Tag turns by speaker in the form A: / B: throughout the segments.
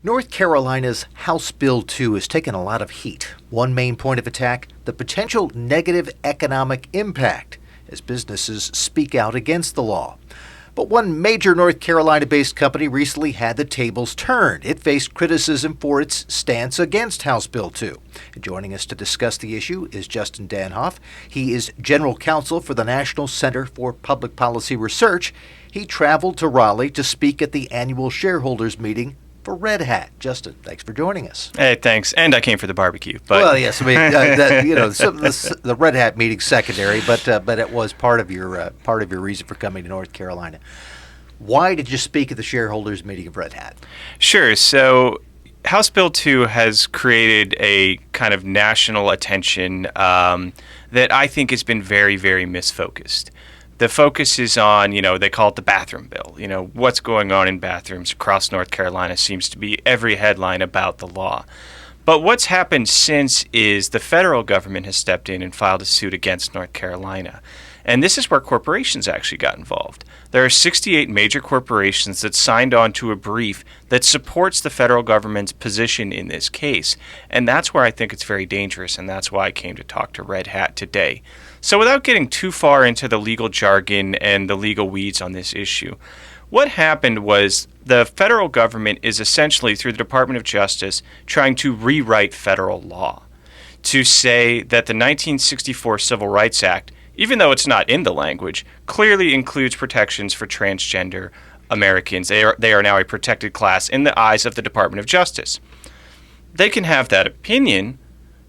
A: North Carolina's House Bill 2 has taken a lot of heat. One main point of attack, the potential negative economic impact as businesses speak out against the law. But one major North Carolina-based company recently had the tables turned. It faced criticism for its stance against House Bill 2. And joining us to discuss the issue is Justin Danhof. He is general counsel for the National Center for Public Policy Research. He traveled to Raleigh to speak at the annual shareholders meeting for Red Hat. Justin, thanks for joining us.
B: Hey, thanks. And I came for the barbecue. But
A: well, yes, I mean, the Red Hat meeting's secondary, but it was part of your reason for coming to North Carolina. Why did you speak at the shareholders meeting of Red Hat?
B: Sure. So House Bill 2 has created a kind of national attention that I think has been very, very misfocused. The focus is on, they call it the bathroom bill. What's going on in bathrooms across North Carolina seems to be every headline about the law. But what's happened since is the federal government has stepped in and filed a suit against North Carolina. And this is where corporations actually got involved. There are 68 major corporations that signed on to a brief that supports the federal government's position in this case. And that's where I think it's very dangerous, and that's why I came to talk to Red Hat today. So without getting too far into the legal jargon and the legal weeds on this issue, what happened was the federal government is essentially, through the Department of Justice, trying to rewrite federal law to say that the 1964 Civil Rights Act, even though it's not in the language, clearly includes protections for transgender Americans. They are now a protected class in the eyes of the Department of Justice. They can have that opinion,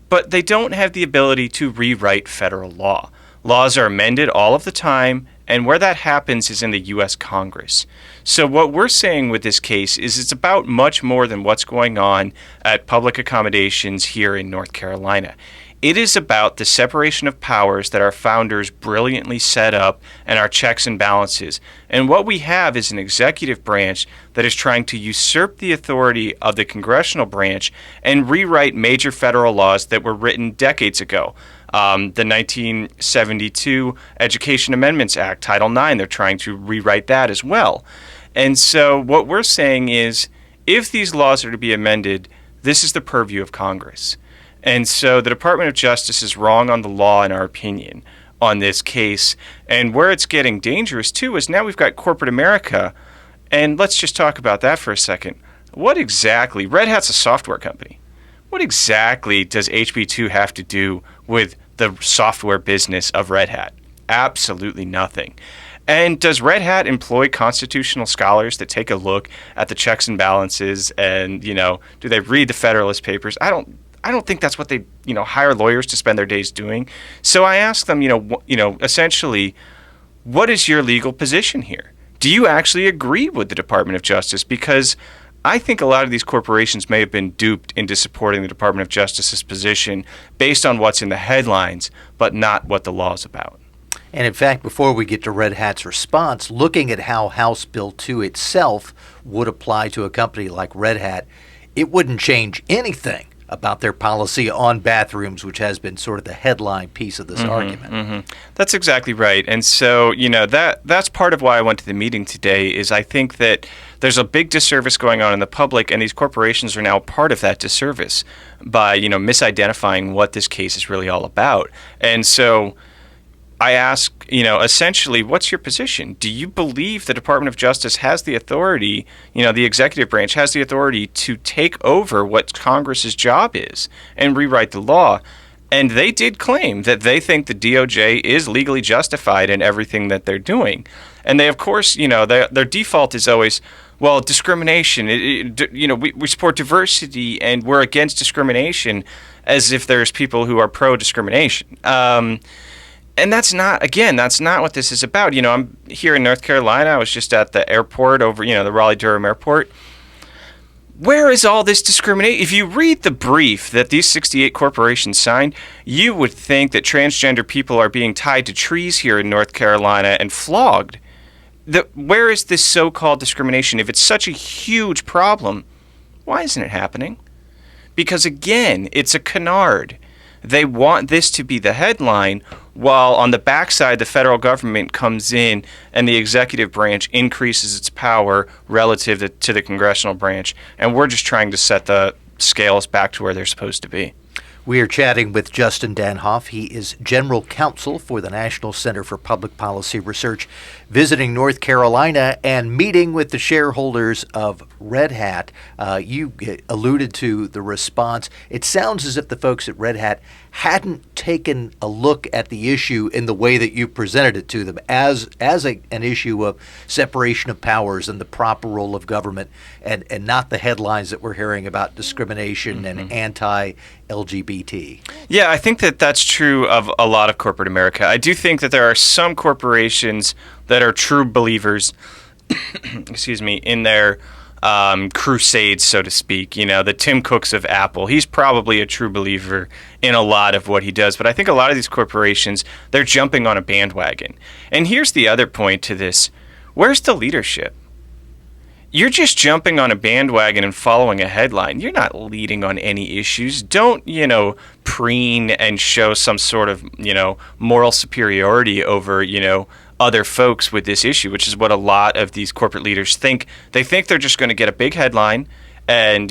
B: but they don't have the ability to rewrite federal law. Laws are amended all of the time, and where that happens is in the U.S. Congress. So what we're saying with this case is it's about much more than what's going on at public accommodations here in North Carolina. It is about the separation of powers that our founders brilliantly set up and our checks and balances. And what we have is an executive branch that is trying to usurp the authority of the congressional branch and rewrite major federal laws that were written decades ago. The 1972 Education Amendments Act, Title IX, they're trying to rewrite that as well. And so what we're saying is, if these laws are to be amended, this is the purview of Congress. And so the Department of Justice is wrong on the law, in our opinion, on this case. And where it's getting dangerous, too, is now we've got corporate America. And let's just talk about that for a second. What exactly, Red Hat's a software company. What exactly does HB2 have to do with the software business of Red Hat? Absolutely nothing. And does Red Hat employ constitutional scholars that take a look at the checks and balances and, do they read the Federalist Papers? I don't think that's what they, hire lawyers to spend their days doing. So I asked them, essentially, what is your legal position here? Do you actually agree with the Department of Justice? Because I think a lot of these corporations may have been duped into supporting the Department of Justice's position based on what's in the headlines, but not what the law is about.
A: And in fact, before we get to Red Hat's response, looking at how House Bill 2 itself would apply to a company like Red Hat, it wouldn't change anything about their policy on bathrooms, which has been sort of the headline piece of this argument.
B: Mm-hmm. That's exactly right. And so, that's part of why I went to the meeting today is I think that there's a big disservice going on in the public, and these corporations are now part of that disservice by, misidentifying what this case is really all about. And so I ask, essentially, what's your position? Do you believe the Department of Justice has the authority, the executive branch has the authority to take over what Congress's job is and rewrite the law? And they did claim that they think the DOJ is legally justified in everything that they're doing. And they, of course, their default is always, well, discrimination. We support diversity and we're against discrimination, as if there's people who are pro-discrimination. And that's not what this is about. I'm here in North Carolina. I was just at the airport over, the Raleigh-Durham airport. Where is all this discrimination? If you read the brief that these 68 corporations signed, you would think that transgender people are being tied to trees here in North Carolina and flogged. Where is this so-called discrimination? If it's such a huge problem, why isn't it happening? Because, again, it's a canard. They want this to be the headline, while on the backside, the federal government comes in and the executive branch increases its power relative to the congressional branch. And we're just trying to set the scales back to where they're supposed to be.
A: We are chatting with Justin Danhof. He is General Counsel for the National Center for Public Policy Research, visiting North Carolina and meeting with the shareholders of Red Hat. You alluded to the response. It sounds as if the folks at Red Hat hadn't taken a look at the issue in the way that you presented it to them as an issue of separation of powers and the proper role of government, and not the headlines that we're hearing about discrimination and anti-LGBT.
B: Yeah, I think that that's true of a lot of corporate America. I do think that there are some corporations that are true believers, excuse me, in their crusades, so to speak. You know, the Tim Cooks of Apple. He's probably a true believer in a lot of what he does. But I think a lot of these corporations, they're jumping on a bandwagon. And here's the other point to this. Where's the leadership? You're just jumping on a bandwagon and following a headline. You're not leading on any issues. Don't, preen and show some sort of, moral superiority over, other folks with this issue, which is what a lot of these corporate leaders think. They think they're just going to get a big headline and,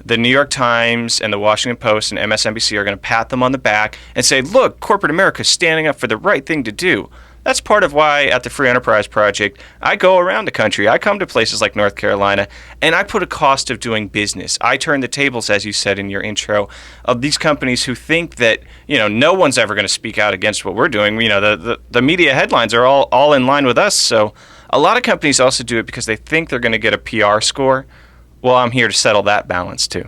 B: the New York Times and the Washington Post and MSNBC are going to pat them on the back and say, look, corporate America is standing up for the right thing to do. That's part of why at the Free Enterprise Project, I go around the country. I come to places like North Carolina, and I put a cost of doing business. I turn the tables, as you said in your intro, of these companies who think that, no one's ever going to speak out against what we're doing. The media headlines are all in line with us. So a lot of companies also do it because they think they're going to get a PR score. Well, I'm here to settle that balance, too.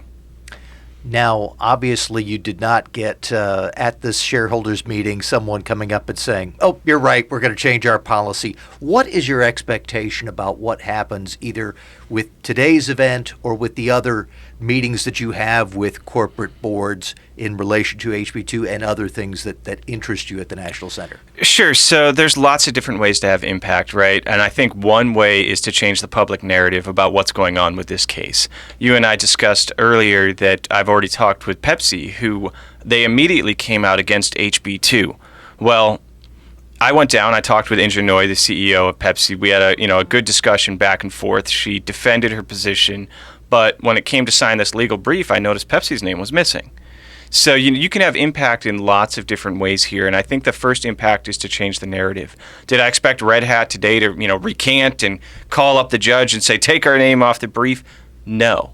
A: Now, obviously, you did not get at this shareholders meeting someone coming up and saying, oh, you're right, we're going to change our policy. What is your expectation about what happens either with today's event or with the other meetings that you have with corporate boards in relation to HB2 and other things that interest you at the National Center?
B: Sure. So there's lots of different ways to have impact, right? And I think one way is to change the public narrative about what's going on with this case. You and I discussed earlier that I've already talked with Pepsi, who they immediately came out against HB2. Well, I went down, I talked with Indra Nooy, the CEO of Pepsi. We had a good discussion back and forth. She defended her position, but when it came to sign this legal brief, I noticed Pepsi's name was missing. So you can have impact in lots of different ways here, and I think the first impact is to change the narrative. Did I expect Red Hat today to recant and call up the judge and say, take our name off the brief? No.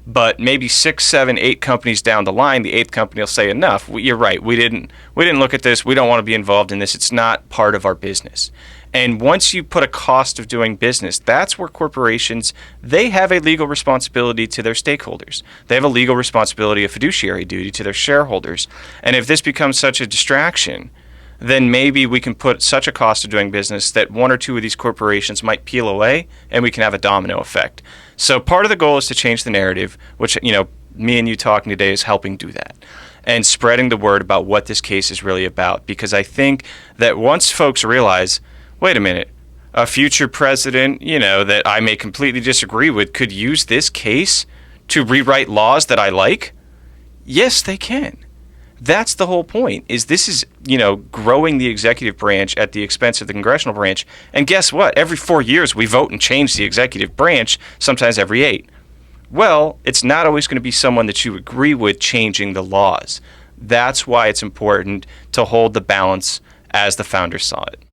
B: But maybe 6, 7, 8 companies down the line, the 8th company will say, enough. You're right. We didn't look at this. We don't want to be involved in this. It's not part of our business. And once you put a cost of doing business, that's where corporations, they have a legal responsibility to their stakeholders. They have a legal responsibility, a fiduciary duty to their shareholders. And if this becomes such a distraction, then maybe we can put such a cost of doing business that 1 or 2 of these corporations might peel away and we can have a domino effect. So part of the goal is to change the narrative, which, me and you talking today is helping do that, and spreading the word about what this case is really about. Because I think that once folks realize, wait a minute, a future president, that I may completely disagree with could use this case to rewrite laws that I like, yes, they can. That's the whole point, is this is, growing the executive branch at the expense of the congressional branch. And guess what? Every 4 years we vote and change the executive branch, sometimes every 8. Well, it's not always going to be someone that you agree with changing the laws. That's why it's important to hold the balance as the founders saw it.